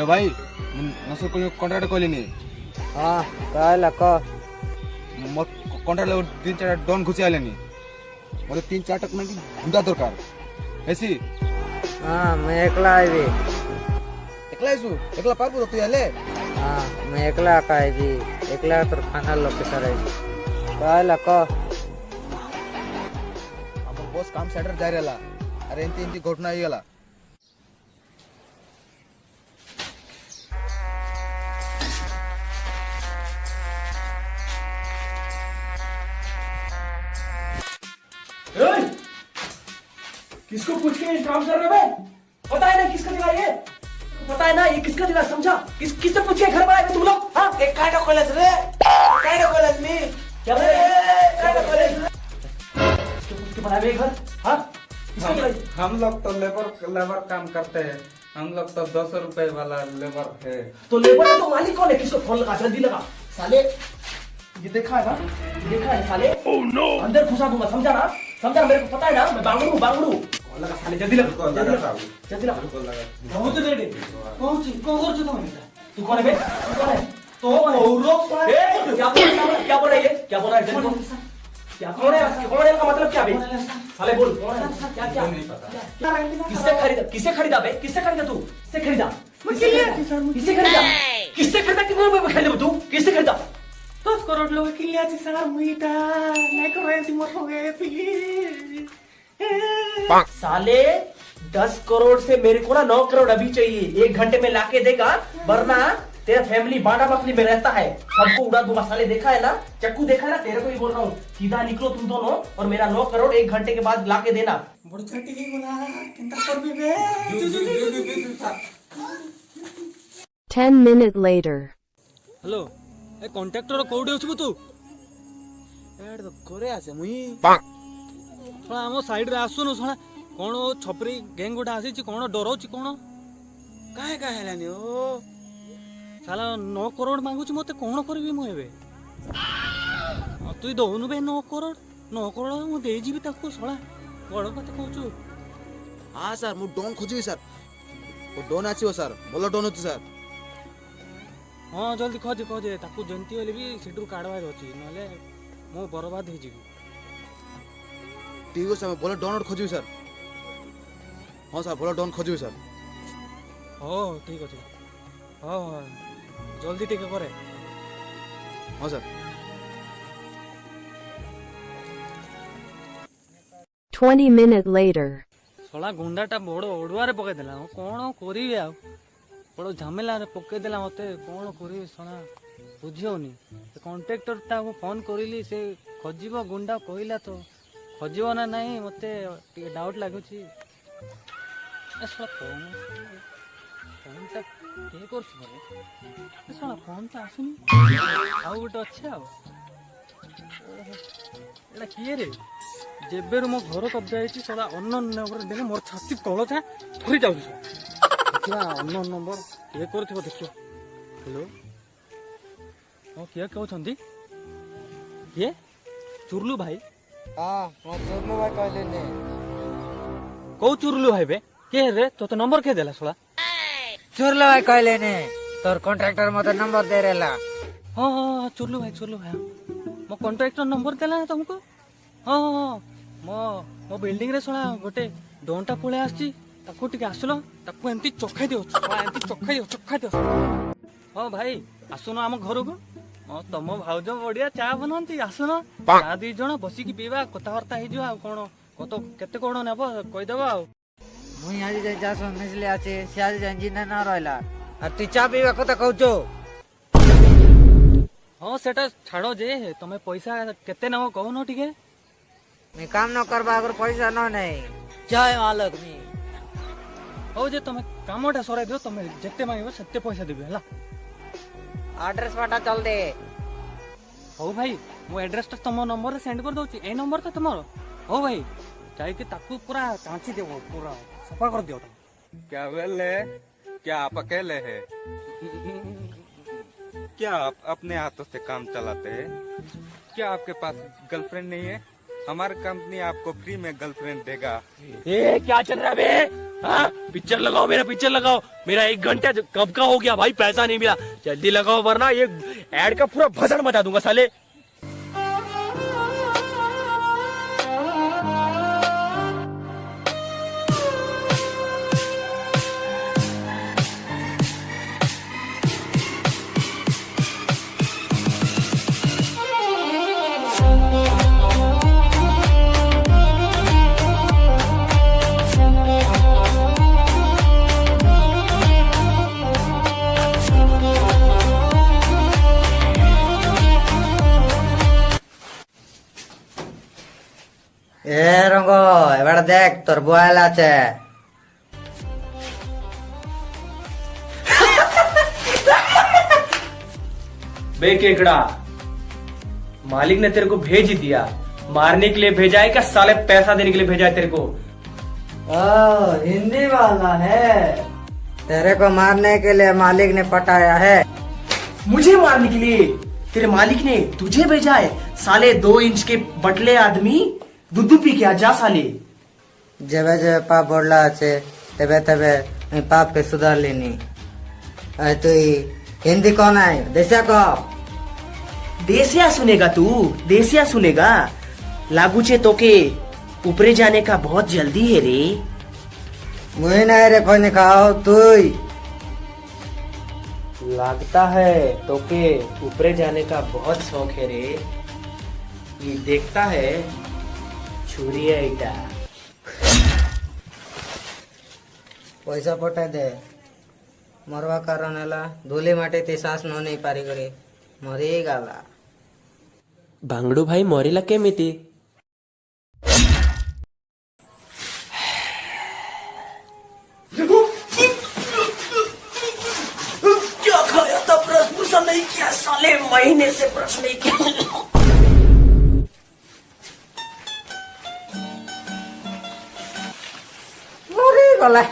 अरे भाई नसो कॉन्ट्रैक्ट कहलिनी हाँ कहला कह मोर कॉन्ट्रैक्ट 3-4 डॉन घुसी आलेनी मोर 3-4 टक में गुंडा दरकार ऐसी हाँ मैं एकला आईबी एकला आइसु एकला पारबो तो आले हाँ मैं एकला आईबी एकला तोर खाना लोकेशन आईबी कहला कह हमर बॉस काम सेंटर जा रहला अरे एंती घटना ही गला किसको पूछ के काम कर रहे हो? पता है ना किसका दिला ये? पता है ना ये किसका दिला समझा? किससे पूछ के घर बनाए तुम लोग? हाँ? एक काइंड ऑफ कॉलेज रे काइंड ऑफ कॉलेज में क्या बोले? काइंड ऑफ कॉलेज किसके पूछ के बनाए हुए घर? हाँ? किसका दिला ये? हम लोग तो लेबर काम करते हैं। हम लोग तो 200 रुपए वाला लेबर है। तो लेबर है तो मालिक कौन है? किसको फोन लगा जल्दी लगा साले ये देखा है ना देखा है साले अंदर घुसा दूंगा समझा ना मेरे को पता है ना मैं बांगड़ू कौन लगा साले जल्दी लगा पहुंच रेडी पहुंच कौन तू कौन है बे तू कौन है तो क्या बोल रहा है ये क्या बोल रहा है जल्दी बोल क्या कौन है का मतलब क्या बे साले बोल कौन है क्या नहीं पता किससे खरीदा बे किससे खरीदा तू किससे खरीदा कितने रुपए में खरीदा तू किससे खरीदा 10 करोड़ लोग के लिए आज सारा मुईटा नहीं कर रहे थे मोर हो गए थे साले 10 करोड़ से मेरे को ना 9 करोड़ अभी चाहिए 1 घंटे में लाके देगा वरना तेरा फैमिली बाड़ा बकरी में रहता है सबको उड़ा दूंगा साले देखा है ना चक्कू देखा है ना तेरे को ही बोल रहा हूँ सीधा निकलो तुम दोनों और मेरा 9 करोड़ 1 घंटे के बाद लाके देना बड़ छटी के बोला किंता कर भी बे 10 minutes later. हेलो ए कॉन्ट्रैक्टर कोउडी अछबु तू एड तो करे आसे मुई थोड़ा हम साइड रे आसुनु थोड़ा कोन छपरी गैंग गोटा आसी छी कोन डरौची कोन काहे काहे हेलानी ओ साला 9 करोड़ मांगु छी मते कोन करबी मु हेबे तू दउनु बे 9 करोड़ मु दे जीबी ताको सळा बड़ बात कहूछु हां सर मु डॉन खोजिबी सर ओ डॉन आछियो सर बोलो डॉन होती सर हाँ जल्दी खोजे ताकू जंती वाली भी सेठू काढ़वार अच्छी नले मो बर्बाद हो जीवी ठीक है सर बोलो डॉन खोजिबी सर हाँ सर बोलो डॉन खोजिबी सर हो ठीक अच्छे हाँ हाँ जल्दी टिके करे हाँ सर 20 minutes later. शला गुंडाटा बड़ ओडुआरे पकई देला कौन करी आ बड़ झमेला रे पकई देला मते कौन करी शला बुझियोनी कॉन्ट्रैक्टर ताको फोन करिली से खोजिबो गुंडा कहला तो खोजिबो ना नहीं मते टिके डाउट लागुची ए शला फोन ता के करछ बरे ए शला फोन ता आसुनी आ गोटे अच्छे आ एला किए रे जेबेरु मो घर कब्जा होती सदा अननोन नंबर देले मोर छाती कळ था थरी जाउ क्या अननोन नंबर ये करथिबो देखियो हेलो ओ किया कहउ छंदी ये चुरलू भाई हाँ मैं चुरलू भाई कहले ने को चुरलू भाई बे के रे तो नंबर के देला सला चुरलू भाई कहले ने तोर कॉन्ट्रैक्टर मते नंबर दे रेला हां हां चुरलू भाई मो कॉन्ट्रैक्टर नंबर देला ना तुमको हां हां मो बिल्डिंग रे सला गोटे डोंटा पळे आछि ताको टिके आसलो ताको एंती चखाई दियो हां भाई आसुनो हम घर को तम भाउज बढ़िया चा बनंती आसुनो चा दी जण बसी की पीवा कथावार्ता हे जो आ कोन कत केते कोन नेबो कहि देबो आ मुई आज जाय जासो मिसले आछे से आज जाय जिना ना रहला आ तू चा पीवा कथा कहउचो हां सेटा छाड़ो जे तमे पैसा केते नबो कहनो टिके मैं काम न करबा अगर पैसा न नहीं जय मालक मी हो जे तमे कामटा सराई दियो तमे जेते मांगबो सेते पैसा देबे हला एड्रेस पता चल दे हो भाई मो एड्रेस ता तम नंबर रे सेंड कर दोची ए नंबर ता तमरो हो भाई जाई के ताकू पूरा कांची देबो पूरा सफा कर दियो क्या बोले क्या आप अकेले हैं क्या आप अपने हाथों से काम चलाते हैं क्या आपके पास गर्लफ्रेंड नहीं है हमारी कंपनी आपको फ्री में गर्लफ्रेंड देगा ए क्या चल रहा है बे हाँ पिक्चर लगाओ, मेरा पिक्चर लगाओ। मेरा 1 घंटा कब का हो गया भाई, पैसा नहीं मिला। जल्दी लगाओ वरना ये एड का पूरा भसड़ मचा दूंगा साले। এ রঙ্গ এবার দেখ তোর বয়াল আছে। बे केकड़ा, मालिक ने तेरे को भेज ही दिया। मारने के लिए भेजा है क्या साले, पैसा देने के लिए भेजा है तेरे को? हिंदी वाला है। तेरे को मारने के लिए मालिक ने पटाया है। मुझे मारने के लिए तेरे मालिक ने तुझे भेजा है? साले 2 इंच के बटले आदमी, दूध पी के आ जा साले। जेबे जेबे पाप बोला আছে तेबे तेबे पाप के सुधार लेनी। তুই हिंदी कौन है देशा को? देसिया सुनेगा तू, देसिया सुनेगा। लागूचे तो के ऊपरे जाने का बहुत जल्दी है रे। मुझे नहीं रे कोई खाओ तू। लगता है तो के ऊपरे जाने का बहुत शौक है रे। ये देखता है छुरिया इटा। पैसा पटाई दे मरवा कारण है धूली माटी थी सांस न नहीं पारी करी मरी गला। भांगड़ू भाई मरेला केमिति? क्या खाया था? ब्रश नहीं किया साले, महीने से ब्रश नहीं किया। मरी गला।